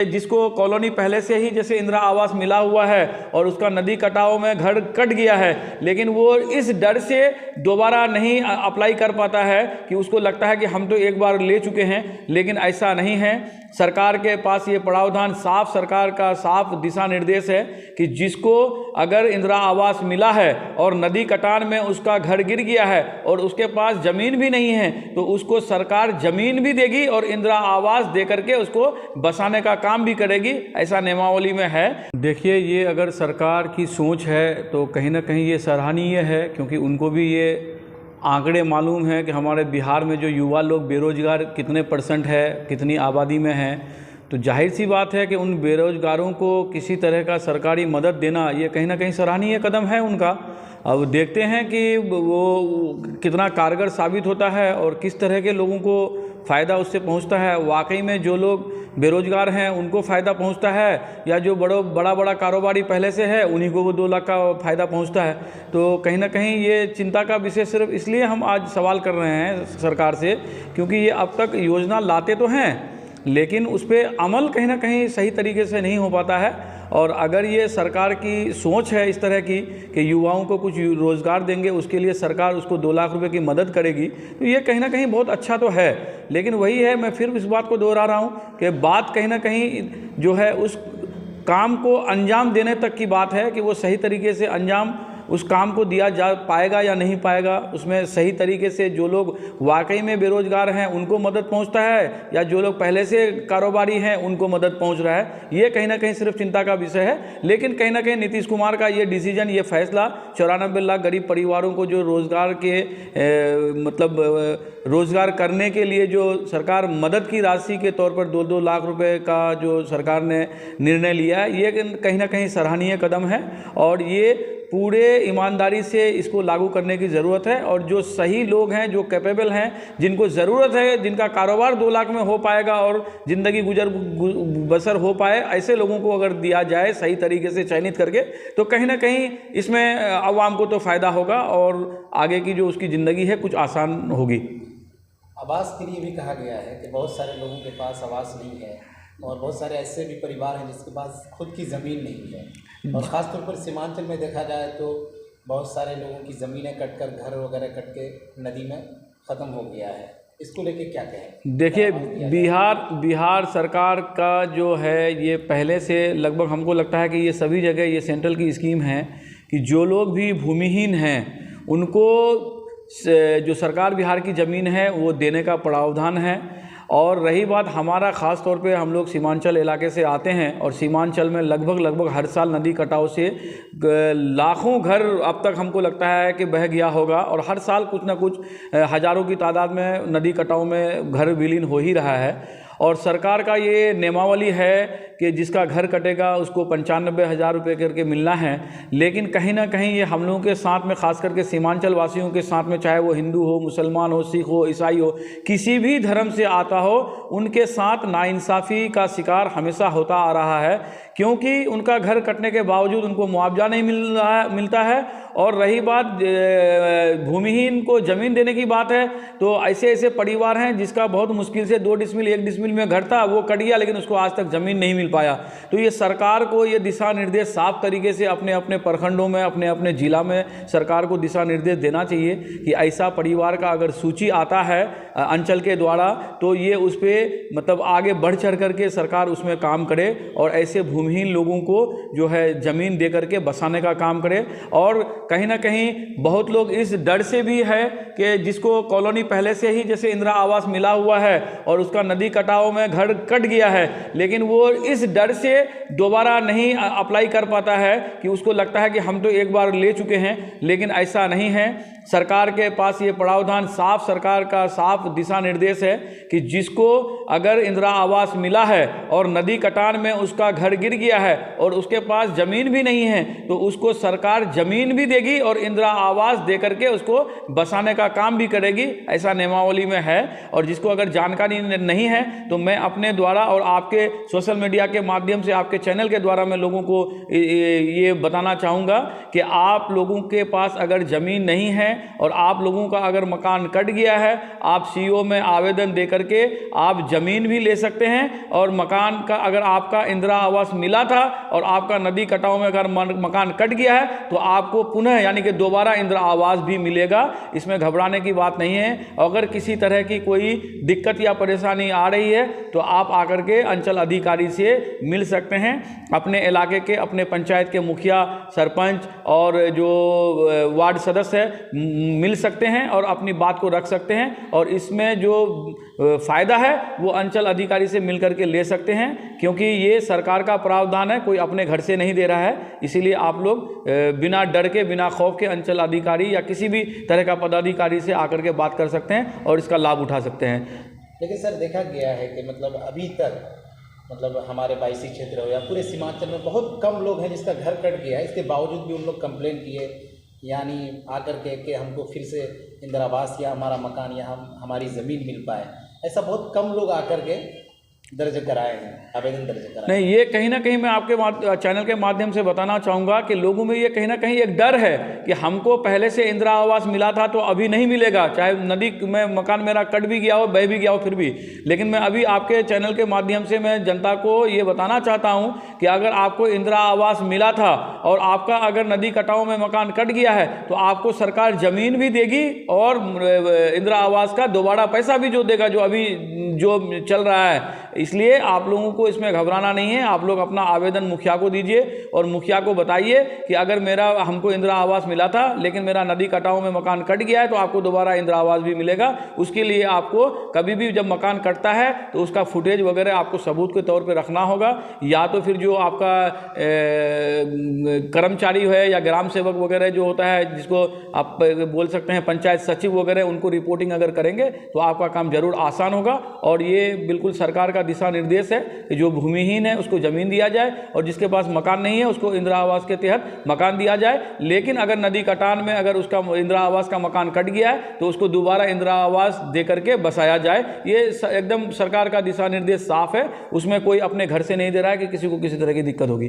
जिसको कॉलोनी पहले से ही जैसे इंदिरा आवास मिला हुआ है और उसका नदी कटाव में घर कट गया है, लेकिन वो इस डर से दोबारा नहीं अप्लाई कर पाता है कि उसको लगता है कि हम तो एक बार ले चुके हैं, लेकिन ऐसा नहीं है। सरकार के पास ये प्रावधान साफ, सरकार का साफ दिशा निर्देश है कि जिसको अगर इंदिरा आवास मिला है और नदी कटान में उसका घर गिर गया है और उसके पास ज़मीन भी नहीं है, तो उसको सरकार ज़मीन भी देगी और इंदिरा आवास दे करके उसको बसाने का काम भी करेगी, ऐसा नियमावली में है। देखिए, ये अगर सरकार की सोच है तो कहीं ना कहीं ये सराहनीय है, क्योंकि उनको भी ये आंकड़े मालूम है कि हमारे बिहार में जो युवा लोग बेरोजगार कितने % है, कितनी आबादी में है। तो जाहिर सी बात है कि उन बेरोजगारों को किसी तरह का सरकारी मदद देना ये कहीं ना कहीं सराहनीय कदम है उनका। अब देखते हैं कि वो कितना कारगर साबित होता है और किस तरह के लोगों को फ़ायदा उससे पहुंचता है। वाकई में जो लोग बेरोजगार हैं उनको फ़ायदा पहुंचता है, या जो बड़ा कारोबारी पहले से है उन्हीं को वो 2 लाख का फ़ायदा पहुंचता है। तो कहीं ना कहीं ये चिंता का विषय सिर्फ इसलिए हम आज सवाल कर रहे हैं सरकार से, क्योंकि ये अब तक योजना लाते तो हैं लेकिन उस पर अमल कहीं ना कहीं सही तरीके से नहीं हो पाता है। और अगर ये सरकार की सोच है इस तरह की कि युवाओं को कुछ रोज़गार देंगे, उसके लिए सरकार उसको 2 लाख रुपए की मदद करेगी, तो ये कहीं ना कहीं बहुत अच्छा तो है। लेकिन वही है, मैं फिर इस बात को दोहरा रहा हूँ कि बात कहीं ना कहीं जो है उस काम को अंजाम देने तक की बात है कि वो सही तरीके से अंजाम उस काम को दिया जा पाएगा या नहीं पाएगा। उसमें सही तरीके से जो लोग वाकई में बेरोजगार हैं उनको मदद पहुंचता है, या जो लोग पहले से कारोबारी हैं उनको मदद पहुंच रहा है, ये कहीं ना कहीं सिर्फ चिंता का विषय है। लेकिन कहीं ना कहीं नीतीश कुमार का ये डिसीजन, ये फैसला 94 लाख गरीब परिवारों को जो रोज़गार के रोज़गार करने के लिए जो सरकार मदद की राशि के तौर पर 2-2 लाख रुपए का जो सरकार ने निर्णय लिया है, ये कहीं ना कहीं सराहनीय कदम है और ये पूरे ईमानदारी से इसको लागू करने की ज़रूरत है। और जो सही लोग हैं, जो कैपेबल हैं, जिनको ज़रूरत है, जिनका कारोबार 2 लाख में हो पाएगा और ज़िंदगी बसर हो पाए, ऐसे लोगों को अगर दिया जाए सही तरीके से चयनित करके, तो कहीं ना कहीं इसमें आवाम को तो फ़ायदा होगा और आगे की जो उसकी ज़िंदगी है कुछ आसान होगी। आवास के लिए भी कहा गया है कि बहुत सारे लोगों के पास आवास नहीं है और बहुत सारे ऐसे भी परिवार हैं जिसके पास खुद की ज़मीन नहीं है, और ख़ासतौर पर सीमांचल में देखा जाए तो बहुत सारे लोगों की ज़मीनें कटकर, घर वगैरह कट के नदी में ख़त्म हो गया है। इसको लेके क्या कहें? देखिए, बिहार सरकार का जो है ये पहले से लगभग हमको लगता है कि ये सभी जगह ये सेंट्रल की स्कीम है कि जो लोग भी भूमिहीन हैं उनको जो सरकार बिहार की ज़मीन है वो देने का प्रावधान है। और रही बात हमारा, ख़ास तौर पे हम लोग सीमांचल इलाके से आते हैं और सीमांचल में लगभग हर साल नदी कटाव से लाखों घर अब तक हमको लगता है कि बह गया होगा, और हर साल कुछ ना कुछ हज़ारों की तादाद में नदी कटाव में घर विलीन हो ही रहा है। और सरकार का ये नियमावली है कि जिसका घर कटेगा उसको 95,000 रुपये करके मिलना है। लेकिन कहीं ना कहीं ये हम लोगों के साथ में, ख़ास करके सीमांचल वासियों के साथ में, चाहे वो हिंदू हो, मुसलमान हो, सिख हो, ईसाई हो, किसी भी धर्म से आता हो, उनके साथ नाइंसाफ़ी का शिकार हमेशा होता आ रहा है, क्योंकि उनका घर कटने के बावजूद उनको मुआवजा नहीं मिलता है। और रही बात भूमिहीन को ज़मीन देने की बात है, तो ऐसे परिवार हैं जिसका बहुत मुश्किल से 2 डिसमिल 1 डिसमिल में घर था, वो कट गया, लेकिन उसको आज तक ज़मीन नहीं मिल पाया। तो ये सरकार को ये दिशा निर्देश साफ तरीके से अपने अपने प्रखंडों में, अपने अपने ज़िला में सरकार को दिशा निर्देश देना चाहिए कि ऐसा परिवार का अगर सूची आता है अंचल के द्वारा, तो ये उस पर मतलब आगे बढ़ चढ़ करके सरकार उसमें काम करे और ऐसे भूमिहीन लोगों को जो है ज़मीन दे करके बसाने का काम करे। और कहीं ना कहीं बहुत लोग इस डर से भी है कि जिसको कॉलोनी पहले से ही जैसे इंदिरा आवास मिला हुआ है और उसका नदी कटाव में घर कट गया है, लेकिन वो इस डर से दोबारा नहीं अप्लाई कर पाता है कि उसको लगता है कि हम तो एक बार ले चुके हैं, लेकिन ऐसा नहीं है। सरकार के पास ये प्रावधान साफ, सरकार का साफ दिशा निर्देश है कि जिसको अगर इंदिरा आवास मिला है और नदी कटान में उसका घर गिर गया है और उसके पास ज़मीन भी नहीं है, तो उसको सरकार ज़मीन भी देगी लेगी और इंदिरा आवास दे करके उसको बसाने का काम भी करेगी, ऐसा नियमावली में है। और जिसको अगर जानकारी नहीं है तो मैं अपने द्वारा और आपके सोशल मीडिया के माध्यम से, आपके चैनल के द्वारा मैं लोगों को ये बताना चाहूँगा कि आप लोगों के पास अगर ज़मीन नहीं है और आप लोगों का अगर मकान कट गया है, आप सीओ में आवेदन दे करके आप ज़मीन भी ले सकते हैं। और मकान का अगर आपका इंदिरा आवास मिला था और आपका नदी कटाव में अगर मकान कट गया है तो आपको पुनः यानी कि दोबारा इंदिरा आवास भी मिलेगा। इसमें घबराने की बात नहीं है। अगर किसी तरह की कोई दिक्कत या परेशानी आ रही है तो आप आकर के अंचल अधिकारी से मिल सकते हैं। अपने इलाके के, अपने पंचायत के मुखिया, सरपंच और जो वार्ड सदस्य है मिल सकते हैं और अपनी बात को रख सकते हैं। और इसमें जो फ़ायदा है वो अंचल अधिकारी से मिल करके ले सकते हैं, क्योंकि ये सरकार का प्रावधान है, कोई अपने घर से नहीं दे रहा है। इसीलिए आप लोग बिना डर के, बिना खौफ के अंचल अधिकारी या किसी भी तरह का पदाधिकारी से आकर के बात कर सकते हैं और इसका लाभ उठा सकते हैं। लेकिन सर देखा गया है कि मतलब अभी तक मतलब हमारे बायसी क्षेत्र हो या पूरे सीमांचल में बहुत कम लोग हैं जिसका घर कट गया है, इसके बावजूद भी उन लोग कंप्लेन किए, यानी आकर के कि हमको फिर से इंदिरा आवास या हमारा मकान या हमारी ज़मीन मिल पाए। ऐसा बहुत कम लोग आकर के दर्ज कराए हैं, आवेदन दर्ज कराए। नहीं, ये कहीं ना कहीं मैं आपके चैनल के माध्यम से बताना चाहूँगा कि लोगों में ये कहीं ना कहीं एक डर है कि हमको पहले से इंदिरा आवास मिला था तो अभी नहीं मिलेगा, चाहे नदी में मकान मेरा कट भी गया हो, बह भी गया हो फिर भी। लेकिन मैं अभी आपके चैनल के माध्यम से मैं जनता को ये बताना चाहता हूँ कि अगर आपको इंदिरा आवास मिला था और आपका अगर नदी कटाव में मकान कट गया है तो आपको सरकार ज़मीन भी देगी और इंदिरा आवास का दोबारा पैसा भी जो देगा, जो अभी जो चल रहा है। इसलिए आप लोगों को इसमें घबराना नहीं है। आप लोग अपना आवेदन मुखिया को दीजिए और मुखिया को बताइए कि अगर हमको इंदिरा आवास मिला था लेकिन मेरा नदी कटाव में मकान कट गया है तो आपको दोबारा इंदिरा आवास भी मिलेगा। उसके लिए आपको कभी भी जब मकान कटता है तो उसका फुटेज वगैरह आपको सबूत के तौर पर रखना होगा, या तो फिर जो आपका कर्मचारी है या ग्राम सेवक वगैरह जो होता है, जिसको आप बोल सकते हैं पंचायत सचिव वगैरह, उनको रिपोर्टिंग अगर करेंगे तो आपका काम जरूर आसान होगा। और ये बिल्कुल सरकार का दिशा निर्देश है कि जो भूमिहीन है उसको ज़मीन दिया जाए और जिसके पास मकान नहीं है उसको इंदिरा आवास के तहत मकान दिया जाए। लेकिन अगर नदी कटान में अगर उसका इंदिरा आवास का मकान कट गया है तो उसको दोबारा इंदिरा आवास दे करके बसाया जाए। ये एकदम सरकार का दिशा निर्देश साफ है, उसमें कोई अपने घर से नहीं दे रहा है कि किसी को किसी तरह की दिक्कत होगी।